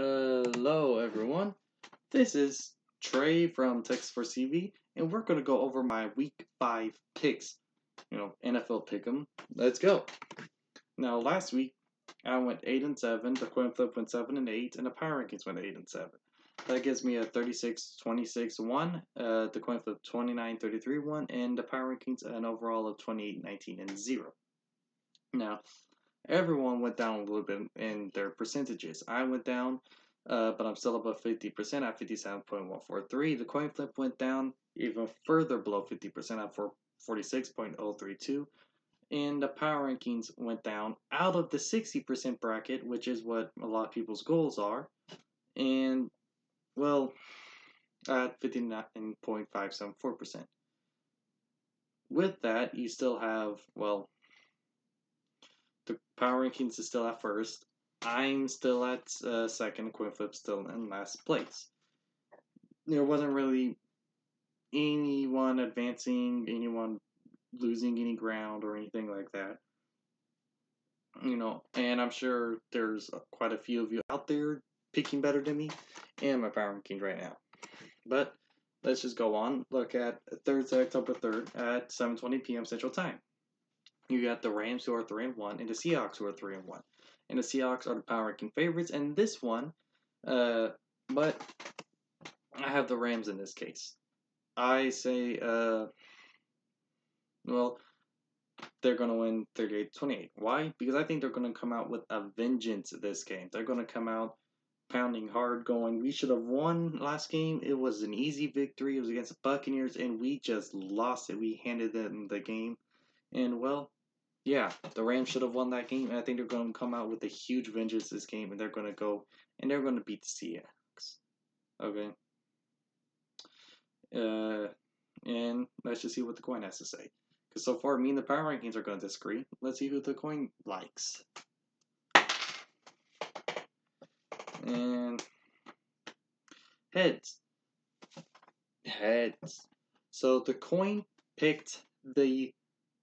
Hello everyone, this is Trey from Text for CV, and we're going to go over my Week 5 picks. NFL pick'em. Let's go. Now, last week, I went 8 and 7, the coin flip went 7 and 8, and the power rankings went 8 and 7. That gives me a 36-26-1, the coin flip 29-33-1, and the power rankings an overall of 28-19 and 0. Now, everyone went down a little bit in their percentages. I went down, but I'm still above 50% at 57.143. The coin flip went down even further below 50% at 46.032. And the power rankings went down out of the 60% bracket, which is what a lot of people's goals are. And, well, at 59.574%. With that, you still have, well, the power rankings is still at first. I'm still at second. Coin flip still in last place. There wasn't really anyone advancing, anyone losing any ground or anything like that. And I'm sure there's quite a few of you out there picking better than me and my power rankings right now. But let's just go on. Look at Thursday, October 3rd at 7:20 p.m. Central Time. You got the Rams, who are 3-1, and the Seahawks, who are 3-1. And the Seahawks are the power ranking favorites in this one, but I have the Rams in this case. I say, well, they're going to win 38-28. Why? Because I think they're going to come out with a vengeance this game. They're going to come out pounding hard, going, we should have won last game. It was an easy victory. It was against the Buccaneers, and we just lost it. We handed them the game. And, well, yeah, the Rams should have won that game, and I think they're going to come out with a huge vengeance this game, and they're going to go, and they're going to beat the Seahawks. Okay? And let's just see what the coin has to say. Because so far, me and the power rankings are going to disagree. Let's see who the coin likes. And heads. Heads. So the coin picked the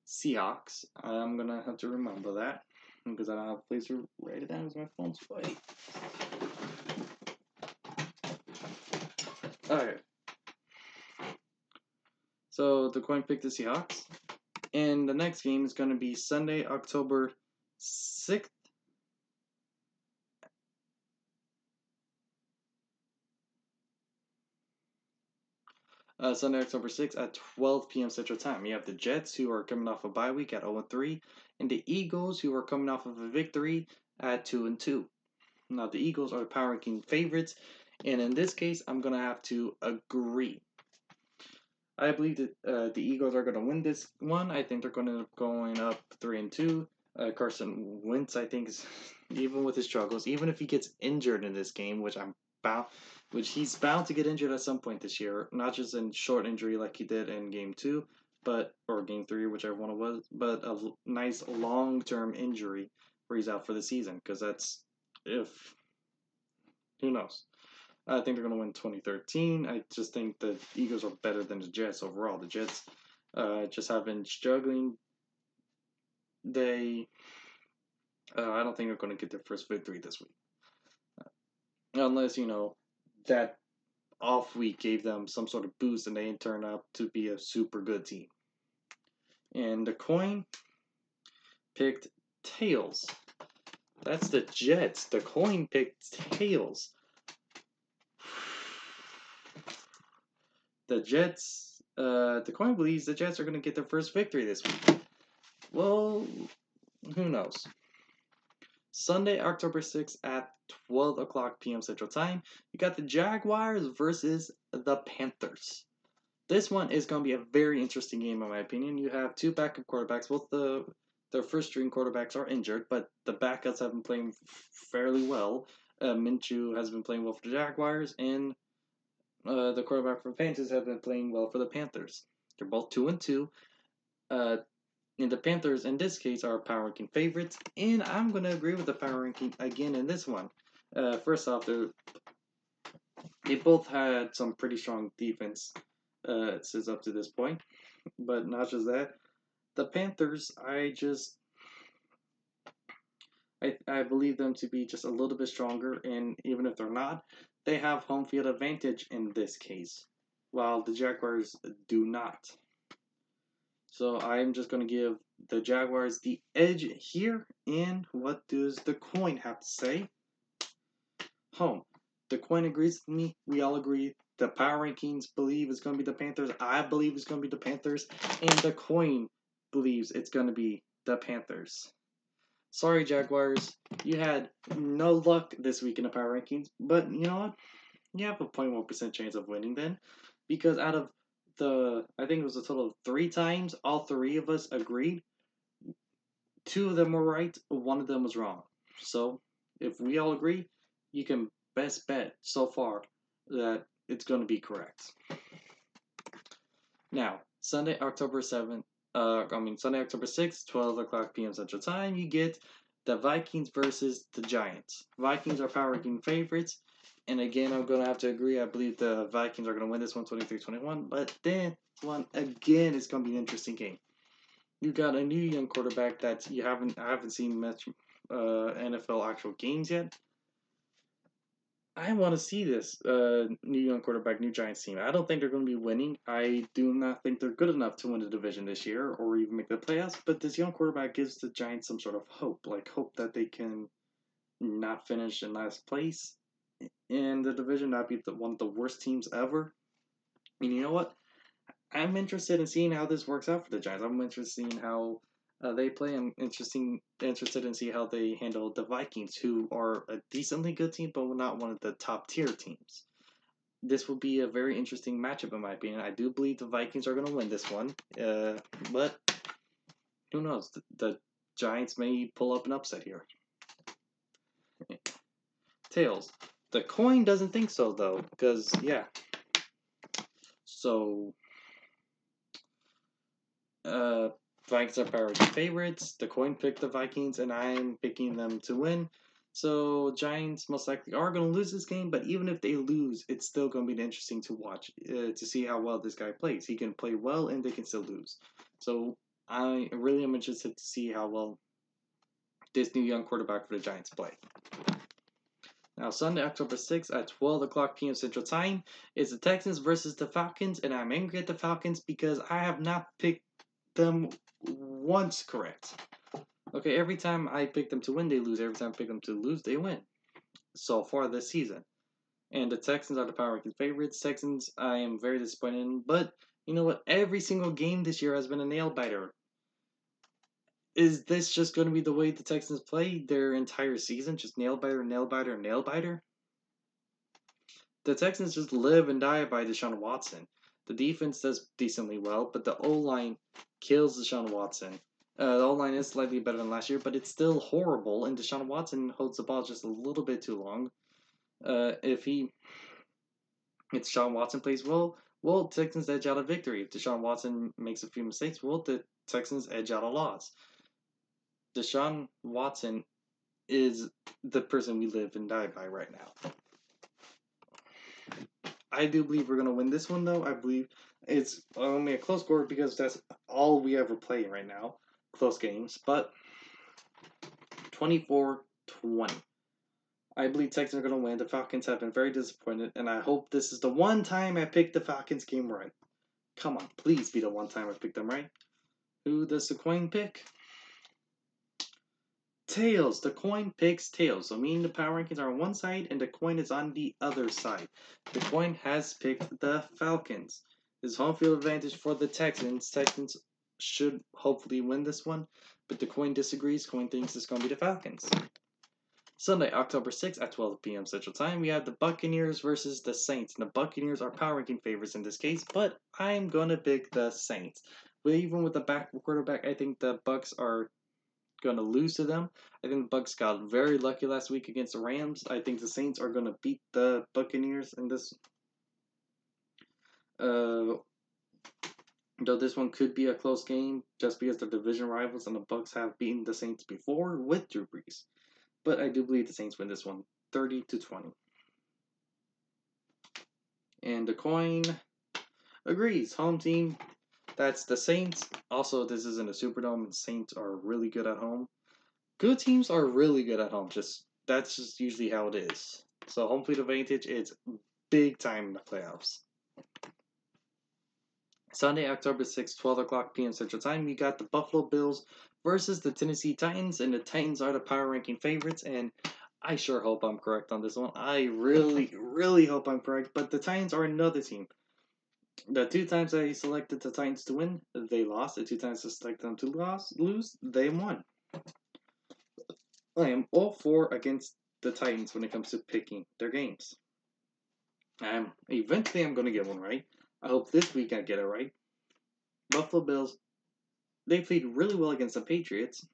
Seahawks. I'm going to have to remember that because I don't have a place to write it down because my phone's fighting. Alright. So the coin picked the Seahawks. And the next game is going to be Sunday, October 6th. Sunday, October 6th at 12 p.m. Central Time. You have the Jets, who are coming off a bye week at 0-3, and the Eagles, who are coming off of a victory at 2-2. Now, the Eagles are the power ranking favorites, and in this case, I'm going to have to agree. I believe that the Eagles are going to win this one. I think they're going up 3-2. Carson Wentz, I think, is, even with his struggles, even if he gets injured in this game, which he's bound to get injured at some point this year, not just in short injury like he did in Game 2, or Game 3, whichever one it was, but a nice long-term injury where he's out for the season, because who knows? I think they're going to win 2013. I just think the Eagles are better than the Jets overall. The Jets just have been struggling. I don't think they're going to get their first victory this week. Unless, that off week gave them some sort of boost and they turn out to be a super good team. And the coin picked tails. That's the Jets. The coin picked tails. The Jets, the coin believes the Jets are going to get their first victory this week. Well, who knows? Sunday, October 6th at 12 o'clock p.m. Central Time, you got the Jaguars versus the Panthers. This one is going to be a very interesting game, in my opinion. You have two backup quarterbacks. Both their first-string quarterbacks are injured, but the backups have been playing fairly well. Minshew has been playing well for the Jaguars, and the quarterback from Panthers have been playing well for the Panthers. They're both 2-2. And the Panthers, in this case, are power ranking favorites, and I'm going to agree with the power ranking again in this one. First off, they both had some pretty strong defense since up to this point, but not just that. The Panthers, I believe them to be just a little bit stronger, and even if they're not, they have home field advantage in this case, while the Jaguars do not. So I'm just going to give the Jaguars the edge here. And what does the coin have to say? Home. The coin agrees with me. We all agree. The power rankings believe it's going to be the Panthers. I believe it's going to be the Panthers. And the coin believes it's going to be the Panthers. Sorry, Jaguars. You had no luck this week in the power rankings. But you know what? You have a 0.1% chance of winning then. Because out of I think it was a total of 3 times, all 3 of us agreed. 2 of them were right, 1 of them was wrong. So, if we all agree, you can best bet so far that it's going to be correct. Now, Sunday, October 7th, Sunday, October 6th, 12 o'clock p.m. Central Time, you get the Vikings versus the Giants. Vikings are power ranking favorites. And again, I'm going to have to agree. I believe the Vikings are going to win this one 23-21. But then, one again, is going to be an interesting game. You got a new young quarterback that I haven't seen much NFL actual games yet. I want to see this new young quarterback, new Giants team. I don't think they're going to be winning. I do not think they're good enough to win the division this year or even make the playoffs. But this young quarterback gives the Giants some sort of hope, like hope that they can not finish in last place in the division, not be one of the worst teams ever. And you know what? I'm interested in seeing how this works out for the Giants. I'm interested in seeing how they play. I'm interested in see how they handle the Vikings, who are a decently good team, but not one of the top tier teams. This will be a very interesting matchup, in my opinion. I do believe the Vikings are going to win this one, but who knows? The Giants may pull up an upset here. Tails. The coin doesn't think so, though, because, yeah. So, Vikings are power favorites. The coin picked the Vikings, and I'm picking them to win. So, Giants most likely are going to lose this game, but even if they lose, it's still going to be interesting to watch to see how well this guy plays. He can play well, and they can still lose. So, I really am interested to see how well this new young quarterback for the Giants play. Now, Sunday, October 6th at 12 o'clock p.m. Central Time is the Texans versus the Falcons, and I'm angry at the Falcons because I have not picked them once correct. Okay, every time I pick them to win, they lose. Every time I pick them to lose, they win. So far this season. And the Texans are the power ranking favorites. Texans, I am very disappointed in. But, you know what? Every single game this year has been a nail-biter. Is this just going to be the way the Texans play their entire season? Just nail-biter, nail-biter, nail-biter? The Texans just live and die by Deshaun Watson. The defense does decently well, but the O-line kills Deshaun Watson. The O-line is slightly better than last year, but it's still horrible, and Deshaun Watson holds the ball just a little bit too long. If Deshaun Watson plays well, Texans edge out a victory. If Deshaun Watson makes a few mistakes, the Texans edge out a loss. Deshaun Watson is the person we live and die by right now. I do believe we're going to win this one, though. I believe it's only a close score because that's all we ever play right now. Close games. But 24-20. I believe Texans are going to win. The Falcons have been very disappointed, and I hope this is the one time I picked the Falcons game right. Come on, please be the one time I picked them right. Who does the coin pick? Tails. The coin picks tails. So meaning the power rankings are on one side and the coin is on the other side. The coin has picked the Falcons. This is home field advantage for the Texans. Texans should hopefully win this one, but the coin disagrees. Coin thinks it's going to be the Falcons. Sunday, October 6th at 12 p.m. Central Time, we have the Buccaneers versus the Saints. And the Buccaneers are power ranking favorites in this case, but I'm going to pick the Saints. But even with the back quarterback, I think the Bucs are going to lose to them. I think the Bucs got very lucky last week against the Rams. I think the Saints are going to beat the Buccaneers in this. Though this one could be a close game, just because they're division rivals and the Bucs have beaten the Saints before with Drew Brees. But I do believe the Saints win this one, 30-20. And the coin agrees. Home team. That's the Saints. Also, this isn't a Superdome, and Saints are really good at home. good teams are really good at home. That's just usually how it is. So home field advantage is big time in the playoffs. Sunday, October 6th, 12 o'clock p.m. Central Time, you got the Buffalo Bills versus the Tennessee Titans, and the Titans are the power ranking favorites, and I sure hope I'm correct on this one. I really, really hope I'm correct, but the Titans are another team. The 2 times I selected the Titans to win, they lost. The 2 times I selected them to lose, they won. I am all for against the Titans when it comes to picking their games. Eventually I'm going to get one right. I hope this week I get it right. Buffalo Bills, they played really well against the Patriots,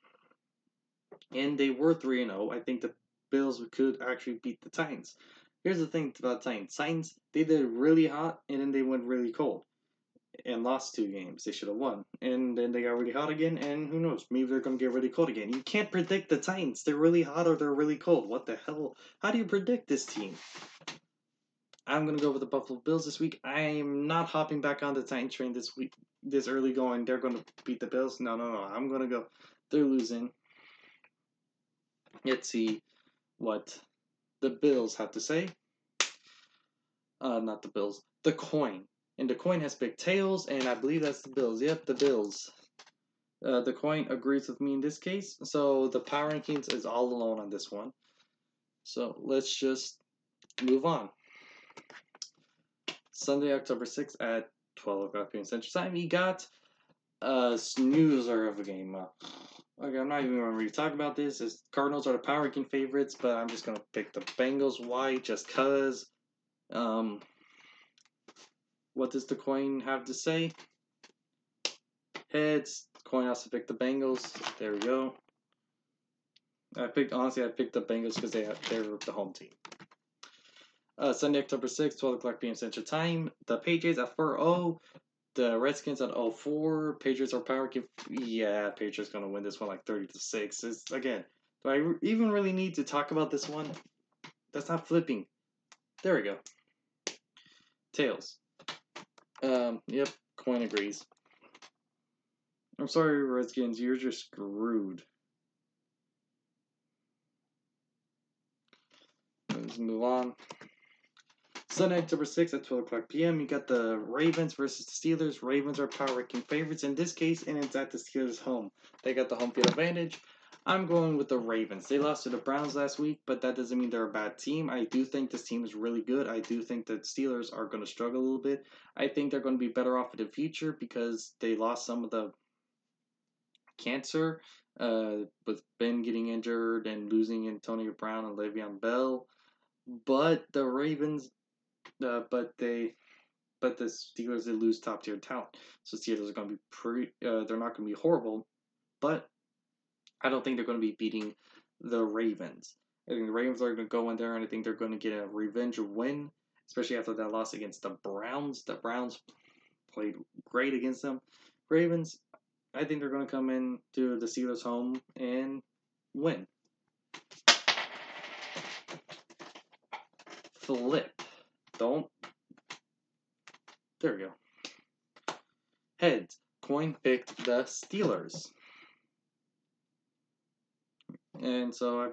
and they were 3-0. I think the Bills could actually beat the Titans. Here's the thing about Titans. Titans, they did really hot, and then they went really cold and lost 2 games. They should have won. And then they got really hot again, and who knows? Maybe they're going to get really cold again. You can't predict the Titans. They're really hot or they're really cold. What the hell? How do you predict this team? I'm going to go with the Buffalo Bills this week. I'm not hopping back on the Titans train this week, this early going, they're going to beat the Bills. No. I'm going to go, they're losing. Let's see what the Bills have to say. Not the Bills. The coin. And the coin has big tails, and I believe that's the Bills. Yep, the Bills. The coin agrees with me in this case. So the power rankings is all alone on this one. So let's just move on. Sunday, October 6th at 12 o'clock p.m. Central Time, you got a snoozer of a game. Okay, I'm not even going to really talk about this. Cardinals are the power ranking favorites, but I'm just going to pick the Bengals. Why? Just because. What does the coin have to say? Heads. The coin has to pick the Bengals. There we go. I picked the Bengals because they're the home team. Sunday, October 6th, 12 o'clock p.m. Central Time. The Patriots at 4-0. The Redskins at 0-4. Patriots are power ranking. Yeah, Patriots going to win this one like 30-6. Again, do I even really need to talk about this one? That's not flipping. There we go. Tails. Yep, coin agrees. I'm sorry, Redskins, you're just screwed. Let's move on. Sunday, October 6th at 12 o'clock p.m. You got the Ravens versus the Steelers. Ravens are power ranking favorites in this case, and it's at the Steelers' home. They got the home field advantage. I'm going with the Ravens. They lost to the Browns last week, but that doesn't mean they're a bad team. I do think this team is really good. I do think that Steelers are going to struggle a little bit. I think they're going to be better off in the future because they lost some of the cancer with Ben getting injured and losing Antonio Brown and Le'Veon Bell. But the Ravens, but the Steelers, they lose top tier talent. So Steelers are going to be they're not going to be horrible, but I don't think they're going to be beating the Ravens. I think the Ravens are going to go in there, and I think they're going to get a revenge win, especially after that loss against the Browns. The Browns played great against them. Ravens, I think they're going to come in to the Steelers' home and win. Flip. Don't. There we go. Heads. Coin picked the Steelers. And so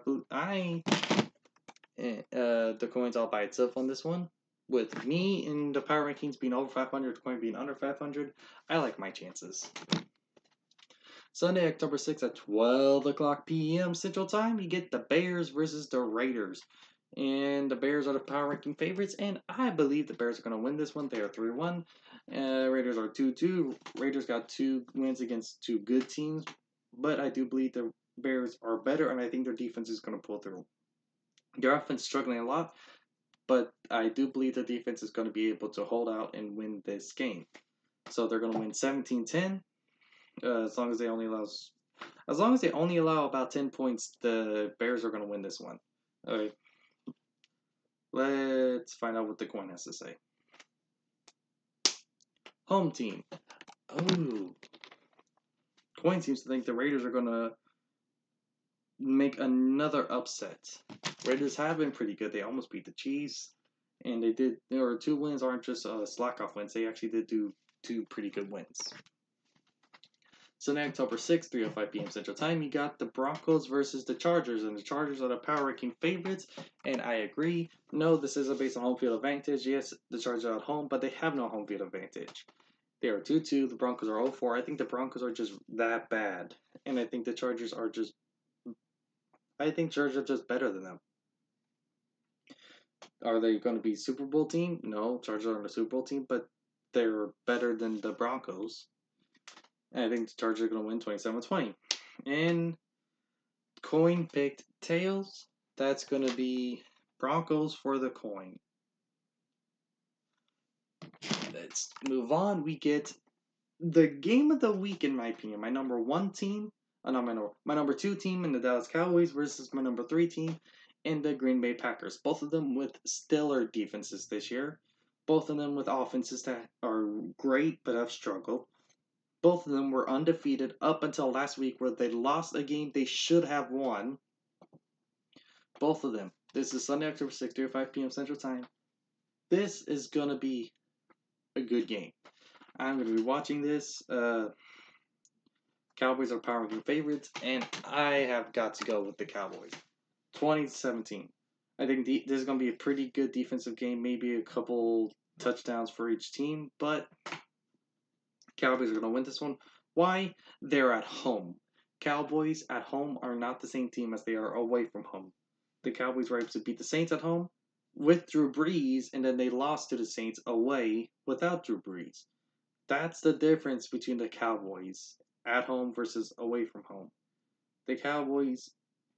the coin's all by itself on this one. With me in the power rankings being over 500, the coin being under 500, I like my chances. Sunday, October 6th at 12 o'clock p.m. Central Time, you get the Bears versus the Raiders. And the Bears are the power ranking favorites, and I believe the Bears are going to win this one. They are 3-1. Raiders are 2-2. Raiders got 2 wins against 2 good teams, but I do believe the Bears are better, and I think their defense is going to pull through. Their offense is struggling a lot, but I do believe the defense is going to be able to hold out and win this game. So they're going to win 17-10. As long as they only allow about 10 points, the Bears are going to win this one. All right. Let's find out what the coin has to say. Home team. Oh. Coin seems to think the Raiders are going to make another upset. Raiders have been pretty good. They almost beat the Chiefs. And they did. Their 2 wins aren't just slack-off wins. They actually did do 2 pretty good wins. Sunday, October 6th, 3:05 p.m. Central Time, you got the Broncos versus the Chargers, and the Chargers are the power ranking favorites, and I agree. No, this isn't based on home field advantage. Yes, the Chargers are at home, but they have no home field advantage. They are 2-2. The Broncos are 0-4. I think the Broncos are just that bad, and I think the Chargers are just. I think Chargers are just better than them. Are they going to be Super Bowl team? No, Chargers aren't a Super Bowl team, but they're better than the Broncos. And I think the Chargers are going to win 27-20. And coin picked tails. That's going to be Broncos for the coin. Let's move on. We get the game of the week, in my opinion. My number one team, my number two team in the Dallas Cowboys versus my number three team in the Green Bay Packers. Both of them with stellar defenses this year. Both of them with offenses that are great but have struggled. Both of them were undefeated up until last week where they lost a game they should have won. Both of them. This is Sunday, October 6th, 3:05 p.m. Central Time. This is going to be a good game. I'm going to be watching this. Cowboys are power ranking favorites, and I have got to go with the Cowboys. 20-17. I think this is going to be a pretty good defensive game. Maybe a couple touchdowns for each team, but Cowboys are going to win this one. Why? They're at home. Cowboys at home are not the same team as they are away from home. The Cowboys were able to beat the Saints at home with Drew Brees, and then they lost to the Saints away without Drew Brees. That's the difference between the Cowboys at home versus away from home. The Cowboys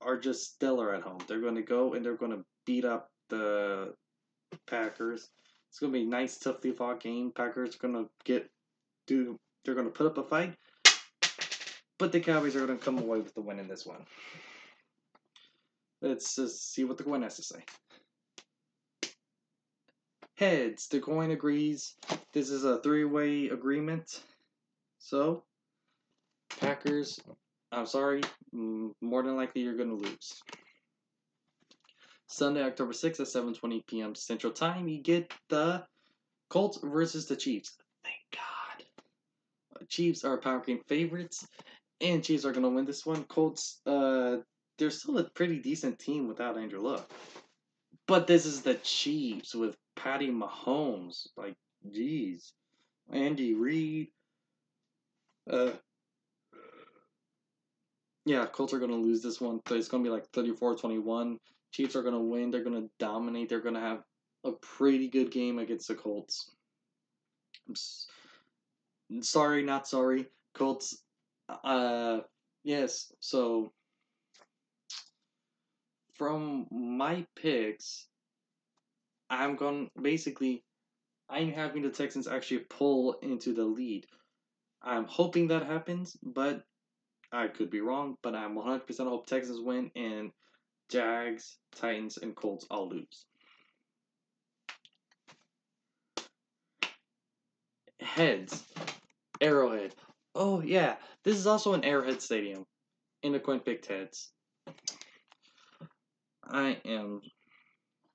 are just stellar at home. They're going to go and they're going to beat up the Packers. It's going to be a nice, tough fought game. Packers are going to they're going to put up a fight, but the Cowboys are going to come away with the win in this one. Let's just see what the coin has to say. Heads. The coin agrees. This is a three-way agreement. So, Packers, I'm sorry, more than likely you're going to lose. Sunday, October 6th at 7:20 p.m. Central Time, you get the Colts versus the Chiefs. Thank God. Chiefs are power ranking favorites, and Chiefs are going to win this one. Colts, they're still a pretty decent team without Andrew Luck. But this is the Chiefs with Patty Mahomes. Like, geez. Andy Reid. Yeah, Colts are going to lose this one. It's going to be like 34-21. Chiefs are going to win. They're going to dominate. They're going to have a pretty good game against the Colts. Sorry, not sorry. Colts, yes. So, from my picks, I'm having the Texans actually pull into the lead. I'm hoping that happens, but I could be wrong. But I'm 100% hope Texans win and Jags, Titans, and Colts all lose. Heads. Arrowhead. Oh, yeah. This is also an Arrowhead Stadium in the coin picked heads. I am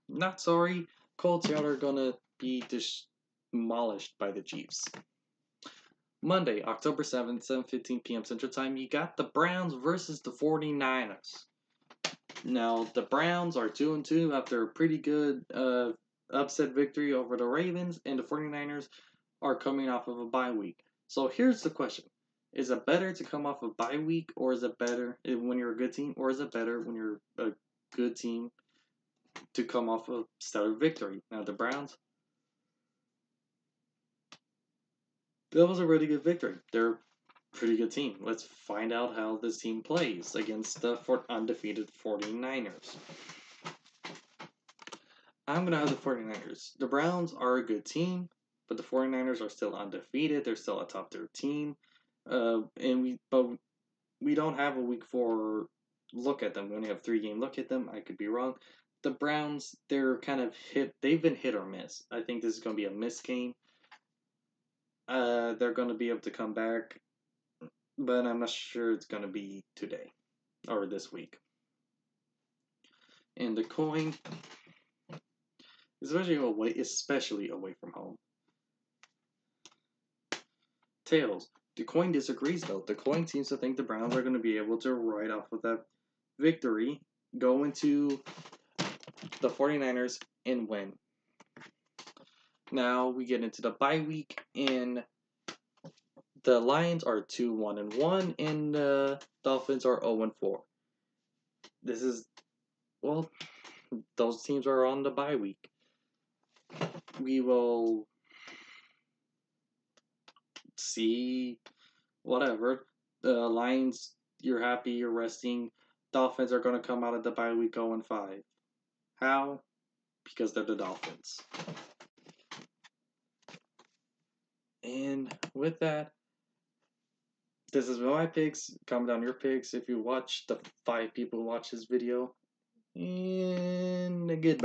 not sorry. Colts are going to be demolished by the Chiefs. Monday, October 7th, 7:15 p.m. Central Time, you got the Browns versus the 49ers. Now, the Browns are 2-2 after a pretty good upset victory over the Ravens, and the 49ers are coming off of a bye week. So here's the question. Is it better to come off a bye week, or is it better when you're a good team, or is it better when you're a good team to come off a stellar victory? Now, the Browns, that was a really good victory. They're a pretty good team. Let's find out how this team plays against the undefeated 49ers. I'm going to have the 49ers. The Browns are a good team, but the 49ers are still undefeated. They're still a top tier team. But we don't have a week 4 look at them. We only have 3-game look at them. I could be wrong. The Browns, they're kind of they've been hit or miss. I think this is going to be a miss game. They're going to be able to come back, but I'm not sure it's going to be today or this week. And the coin, especially away from home. Tails. The coin disagrees, though. The coin seems to think the Browns are going to be able to ride off of that victory, go into the 49ers, and win. Now we get into the bye week, and the Lions are 2-1-1, and the Dolphins are 0-4. This is, well, those teams are on the bye week. We will see, whatever. The Lions, you're happy, you're resting. Dolphins are going to come out of the bye week 0-5. How? Because they're the Dolphins. And with that, this is my picks. Comment down your picks if you watch, the 5 people who watch this video. And goodbye.